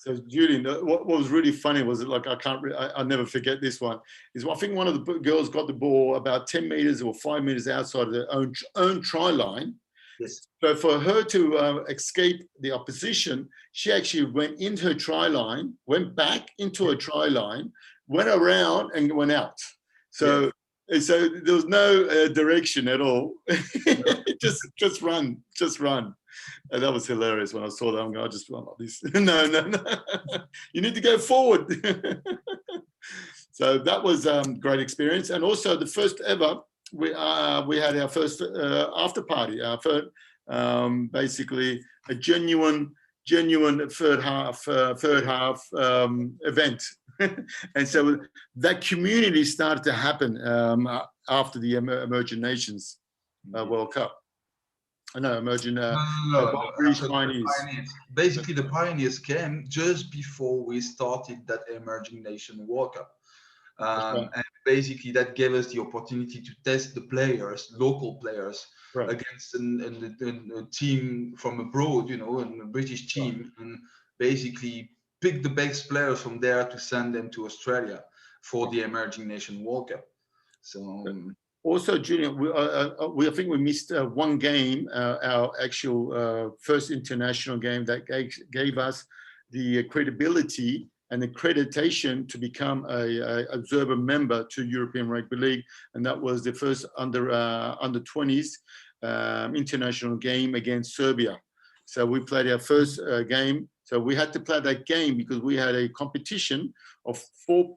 So Julian, what was really funny was like I'll never forget this one. Is I think one of the girls got the ball about 10 meters or 5 meters outside of their own try line. Yes. So for her to escape the opposition, she actually went into her try line, went back into her try line, went around and went out. So there was no direction at all. just run. And that was hilarious when I saw that. I'm going, I just run like this. No. You need to go forward. So that was great experience. And also the first ever, we had our first after party, our first, basically a genuine third half event. And so that community started to happen after the Emerging Nations World Cup. No, emerging. British Pioneers. Basically, the Pioneers came just before we started that Emerging Nation World Cup. And basically, that gave us the opportunity to test the players, local players, against a team from abroad, you know, and a British team, and basically pick the best players from there to send them to Australia for the Emerging Nation World Cup. So. Also, Julian, I think we missed one game, our actual first international game that gave us the credibility and accreditation to become a observer member to European Rugby League, and that was the first under 20s international game against Serbia. So we played our first game. So we had to play that game because we had a competition of 4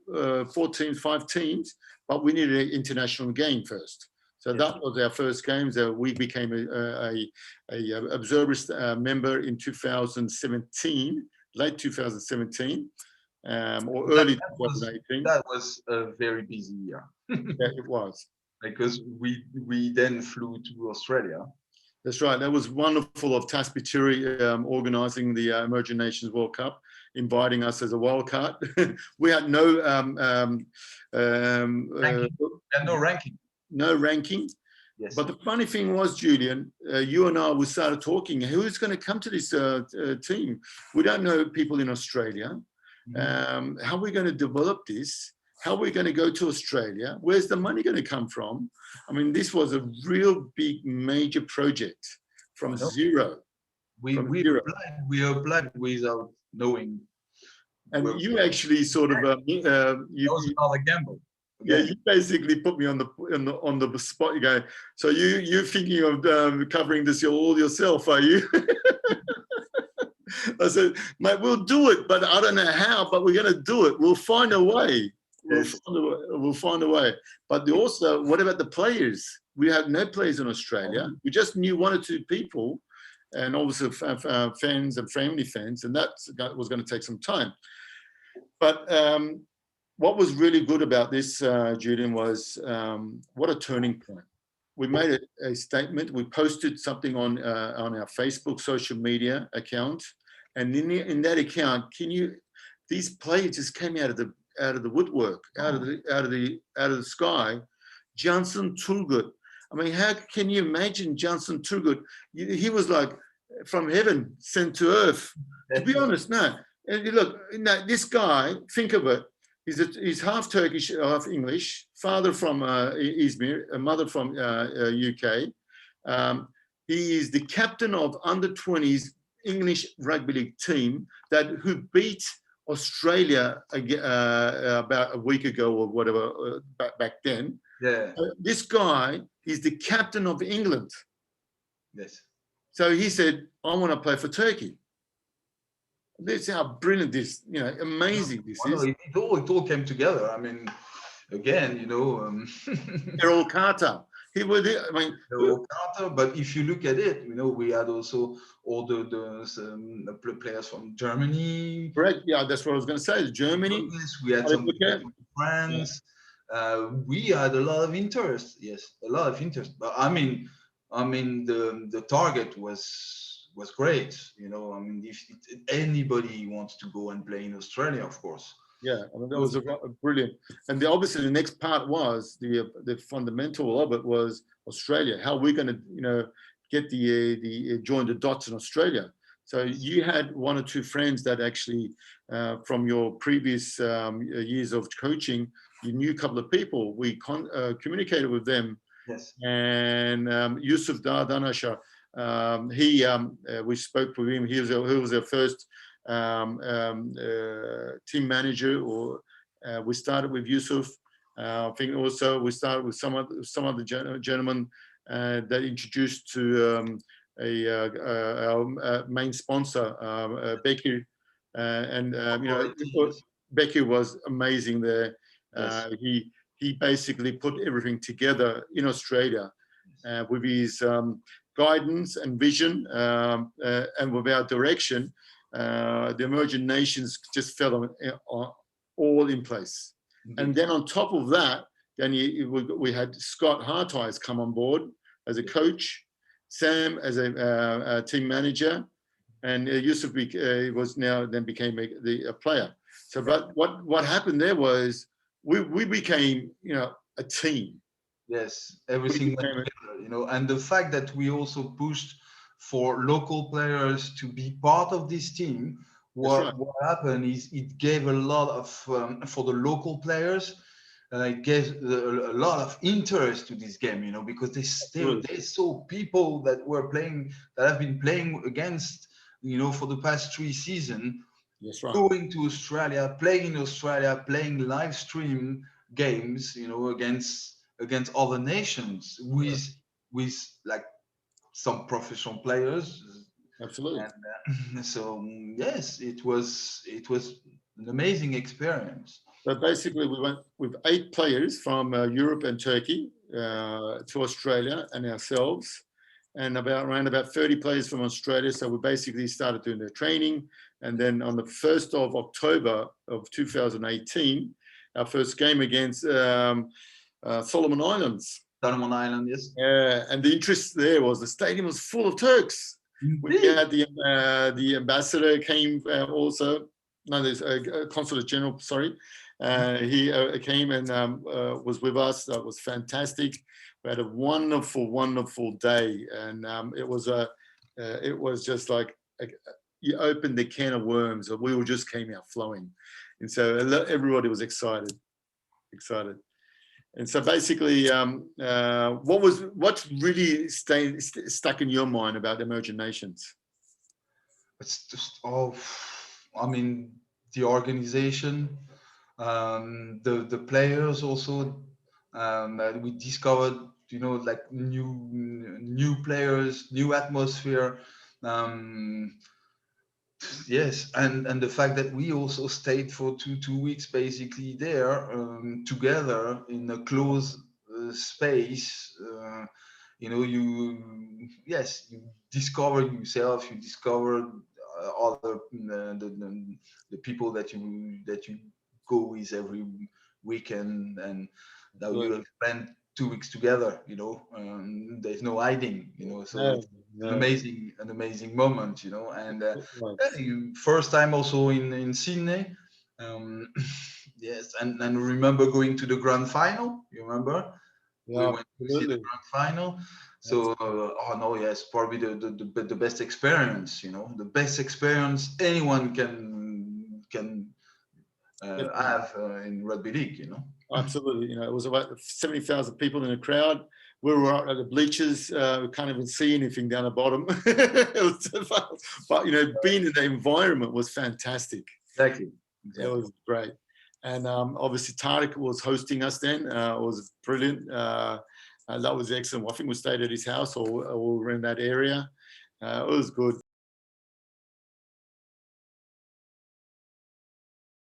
teams, 5 teams, but we needed an international game first. So that was our first game. So we became a observer member in 2017, late 2017, or early 2018. That was a very busy year. Yeah, it was. Because we then flew to Australia. That's right. That was wonderful of Tas Pituri organising the Emerging Nations World Cup, inviting us as a wild card. We had no ranking. No ranking. Yes. But the funny thing was, Julian, you and I, we started talking. Who's going to come to this team? We don't know people in Australia. Mm-hmm. How are we going to develop this? How are we going to go to Australia? Where's the money going to come from? I mean, this was a real big, major project from zero. We applied without knowing. And you actually sort of that was another gamble. Yeah, you basically put me on the spot. You go, so you're thinking of covering this all yourself, are you? I said, mate, we'll do it, but I don't know how, but we're going to do it. We'll find a way. We'll find a way. But also, what about the players? We have no players in Australia. We just knew 1 or 2 people, and obviously fans and family fans, and that was going to take some time. But what was really good about this, Julian, was what a turning point. We made a statement. We posted something on our Facebook social media account, and in that account, these players just came out of the woodwork, out of the sky. Johnson Turgut. I mean, how can you imagine Johnson Turgut? He was like from heaven sent to earth. To be honest, no. And look, this guy, think of it. He's half Turkish, half English. Father from Izmir, a mother from UK. He is the captain of under-20s English rugby league team who beat Australia about a week ago or whatever back then. Yeah. This guy is the captain of England. Yes. So he said, "I want to play for Turkey." This is how brilliant this, amazing this is. It all came together. I mean, again, Gurol Carter. But if you look at it, we had also all the players from Germany. Correct. Yeah, that's what I was going to say. Germany. We had some from France. Yeah. We had a lot of interest. Yes, a lot of interest. But I mean, the target was great. If anybody wants to go and play in Australia, of course. Yeah, I mean, that was brilliant. And obviously the next part was the fundamental of it was Australia. How are we going to, get join the dots in Australia? So you had one or two friends that actually, from your previous years of coaching, you knew a couple of people. We communicated with them. Yes. And Yusuf Dardanasha, we spoke with him. He was our first team manager. Or we started with Yusuf. I think also we started with some other gentlemen that introduced to our main sponsor, Becky, and Becky was amazing there. Yes. He basically put everything together in Australia with his guidance and vision, and with our direction. The emerging nations just fell all in place. Indeed. And then on top of that, then we had Scott Hartice come on board as a coach, Sam as a team manager, and Yusuf became a player. So, but what happened there was we became, a team. Yes, everything went together, and the fact that we also pushed for local players to be part of this team. What happened is it gave a lot of for the local players. It gave a lot of interest to this game, because they saw people that have been playing against, for the past 3 seasons. That's right. Going to Australia, playing in Australia, playing live stream games, against other nations with like some professional players. Absolutely. And so yes, it was an amazing experience. So basically, we went with 8 players from Europe and Turkey to Australia and ourselves, and around 30 players from Australia. So we basically started doing their training. And then on the 1st of October of 2018, our first game against Solomon Islands. Solomon Islands, yes. And the interest there was the stadium was full of Turks. We had the ambassador came also. No, there's a consulate general. Sorry, he came and was with us. That was fantastic. We had a wonderful, wonderful day, and it was just like you opened the can of worms, and we all just came out flowing, and so everybody was excited. And so basically, what's really stuck in your mind about emerging nations? It's just the organization, the players also. We discovered, like new players, new atmosphere. Yes, and the fact that we also stayed for two weeks basically there together in a closed space. You discover yourself, you discover other the people that you go with every weekend, and that we will spend 2 weeks together. There's no hiding. So it's an amazing moment. And first time also in Sydney. Yes, and remember going to the grand final. You remember? Yeah, we went to see the grand final. So probably the best experience. The best experience anyone can have in rugby league. Absolutely. It was about 70,000 people in the crowd. We were out at the bleachers. We can't even see anything down the bottom. But being in the environment was fantastic. Exactly. It was great. And obviously Tariq was hosting us then. It was brilliant. That was excellent. I think we stayed at his house or we were in that area. It was good.